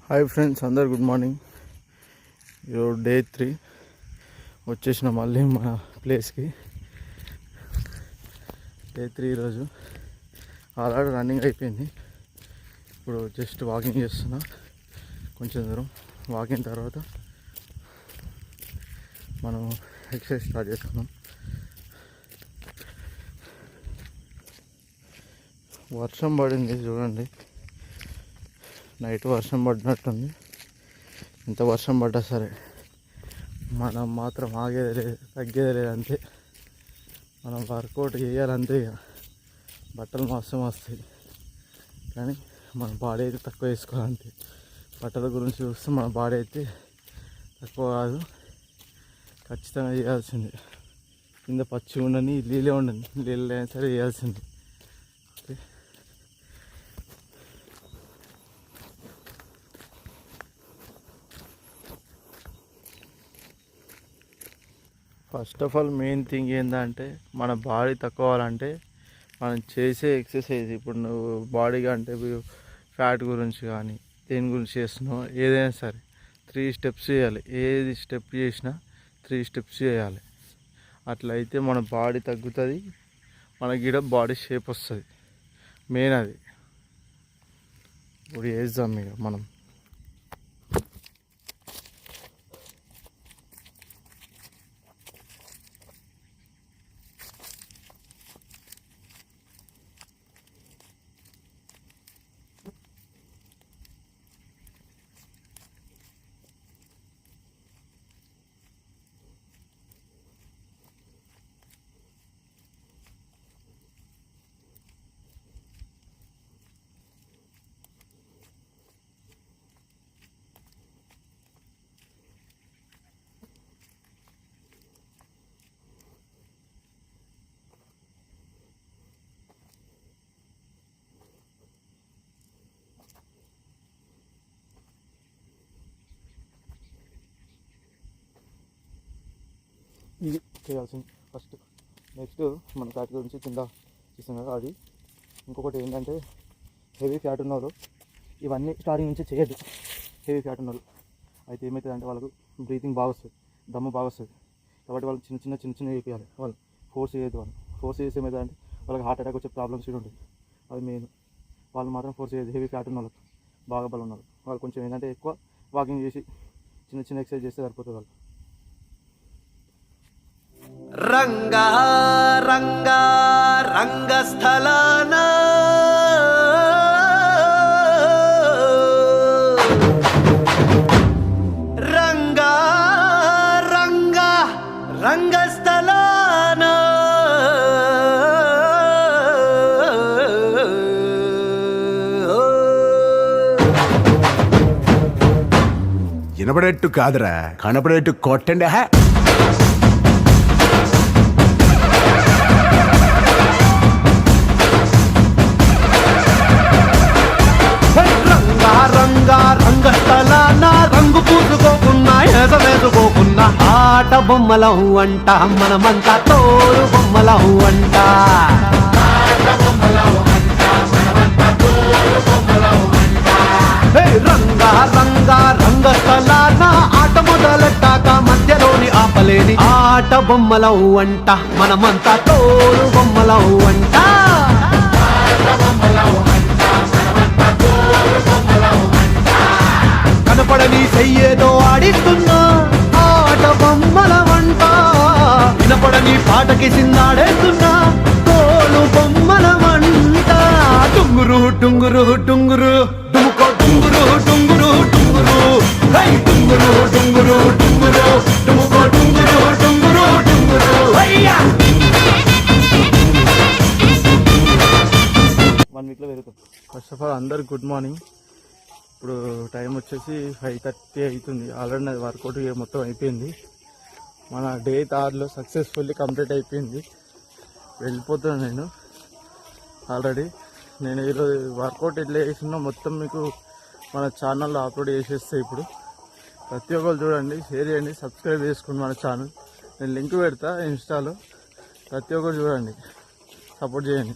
Hi friends, అందరు good morning. ఈరోజు day 3 వచ్చేసిన మళ్ళీ మన ప్లేస్కి. డే 3 ఈరోజు ఆల్రెడీ రన్నింగ్ అయిపోయింది. ఇప్పుడు జస్ట్ వాకింగ్ చేస్తున్నా. కొంచెం దూరం వాకింగ్ తర్వాత మనం ఎక్సర్సైజ్ స్టార్ట్ చేసుకున్నాం. వర్షం పడింది చూడండి, నైట్ వర్షం పడినట్టుంది. ఎంత వర్షం పడ్డా సరే మనం మాత్రం ఆగేది లేదు, తగ్గేది లేదు. అంతే, మనం వర్కౌట్ చేయాలంతే. ఇక బట్టలు మస్తు వస్తాయి కానీ మన బాడీ అయితే తక్కువ వేసుకోవాలంతే. బట్టల గురించి చూస్తే మన బాడీ అయితే తక్కువ కాదు, ఖచ్చితంగా చేయాల్సిందే. కింద పచ్చి ఉండని, నీళ్ళే ఉండని, నీళ్ళు అయినా సరే చేయాల్సిందే. Okay, first of all main thing ఏంటంటే మన బాడీ తక్కువ అవ్వాలంటే మనం చేసే ఎక్సర్సైజ్. ఇప్పుడు నువ్వు బాడీగా అంటే ఫ్యాట్ గురించి కానీ దేని గురించి చేస్తున్నావు, ఏదైనా సరే 3 స్టెప్స్ చేయాలి. ఏది స్టెప్ చేసినా 3 స్టెప్స్ చేయాలి. అట్లయితే మన బాడీ తగ్గుతుంది, మనకి కూడా బాడీ షేప్ వస్తుంది. మెయిన్ అది. ఇప్పుడు చేద్దాం ఇక మనం. ఇది చేయాల్సింది ఫస్ట్. నెక్స్ట్ మన ఫ్యాట్ గురించి కింద చేస్తాం కదా అది. ఇంకొకటి ఏంటంటే హెవీ ఫ్యాట్ ఉన్నవాళ్ళు ఇవన్నీ స్టార్టింగ్ నుంచి చేయొద్దు. హెవీ ఫ్యాట్ ఉన్నవాళ్ళు అయితే ఏమవుతుంది అంటే వాళ్ళకు బ్రీతింగ్ బాగా వస్తుంది, దమ్ము బాగా వస్తుంది. కాబట్టి వాళ్ళు చిన్న చిన్న వేయాలి. వాళ్ళు ఫోర్స్ చేయొద్దు. వాళ్ళు ఫోర్స్ చేసి ఏమవుతుంది అంటే వాళ్ళకి హార్ట్ అటాక్ వచ్చే ప్రాబ్లమ్స్ కూడా ఉంటుంది. అది మెయిన్. వాళ్ళు మాత్రం ఫోర్స్ చేయొద్దు. హెవీ ఫ్యాట్ ఉన్న వాళ్ళకి, బాగా బలం ఉన్నారు వాళ్ళు కొంచెం ఏంటంటే ఎక్కువ వాకింగ్ చేసి చిన్న ఎక్సర్సైజ్ చేస్తే సరిపోతుంది వాళ్ళు. రంగా రంగా రంగస్థలాన రంగా రంగా రంగస్థలాన వినపడేట్టు కాదురా, కనపడేట్టు కొట్టండి. రంగస్థలాన రంగు పూసుకోకున్నా, ఎసవేసుకోకున్నా ఆట బొమ్మలం అంట, మనమంతా తోడు బొమ్మలం అంట. రంగా రంగా రంగస్థలాన ఆట మొదలెట్టాక మధ్యలోని ఆపలేని ఆట బొమ్మలం అంట, మనమంతా తోడు బొమ్మలం అంట. కనపడని చెయ్యేదో ఆడిస్తున్నా ఆట బొమ్మల వంట, వినపడని పాటకి సిందాడేస్తున్నా తోలు బొమ్మల వంట. టుంగురు టుంగురు టుంగురు డుముకో టుంగురు టుంగురు టుంగురు, హై టుంగురు టుంగురు టుంగురు డుముకో టుంగురు టుంగురు టుంగురు. 1 వీక్లో పెరుగుతాం. ఫస్ట్ ఆఫ్ ఆల్ అందరు గుడ్ మార్నింగ్. ఇప్పుడు టైం వచ్చేసి 5:30 అవుతుంది. ఆల్రెడీ నాది వర్కౌట్ మొత్తం అయిపోయింది. మన డే 3లో సక్సెస్ఫుల్లీ కంప్లీట్ అయిపోయింది. వెళ్ళిపోతున్నాను నేను. ఆల్రెడీ నేను ఈరోజు వర్కౌట్ ఎట్లా చేసినా మొత్తం మీకు మన ఛానల్లో అప్లోడ్ చేసేస్తే ఇప్పుడు ప్రతి ఒక్కరు చూడండి, షేర్ చేయండి, సబ్స్క్రైబ్ చేసుకోండి మన ఛానల్. నేను లింక్ పెడతా ఇన్స్టాలో. ప్రతి ఒక్కరు చూడండి, సపోర్ట్ చేయండి.